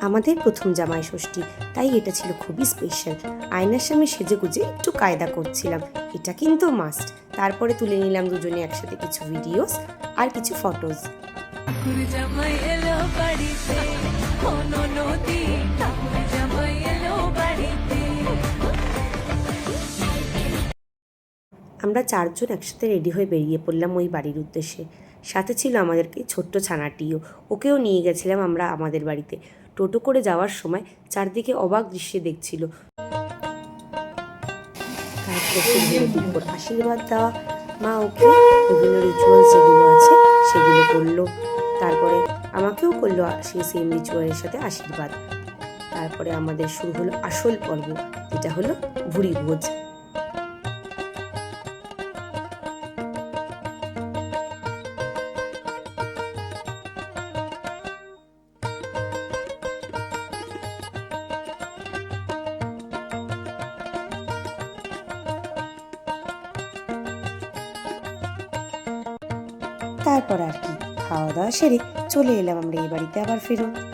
আমাদের প্রথম জামাই ষষ্ঠী, তাই এটা ছিল খুবই স্পেশাল। আয়নার সামনে সেজে গুজে একটু কায়দা করছিলাম, এটা কিন্তু মাস্ট। তারপরে তুলে নিলাম দুজনে একসাথে কিছু ভিডিওস আর কিছু ফটোজ। আমরা চারজন একসাথে রেডি হয়ে বেরিয়ে পড়লাম ওই বাড়ির উদ্দেশ্যে। সাথে ছিল আমাদেরকে ছোট্ট ছানাটিও, ওকেও নিয়ে গেছিলাম আমরা আমাদের বাড়িতে। টোটো করে যাওয়ার সময় চারদিকে অবাক দৃশ্যে দেখছিল। তারপরে আশীর্বাদ দেওয়া, মা ওকে বিভিন্ন রিচুয়ালস যেগুলো আছে সেগুলো করলো। তারপরে আমাকেও করলো সেই সেম রিচুয়ালের সাথে আশীর্বাদ। তারপরে আমাদের শুরু হলো আসল পর্ব, যেটা হলো ভুরি ভোজ। তারপর আর কি, খাওয়া দাওয়া সেরে চলে এলাম আমরা এই বাড়িতে আবার ফেরত।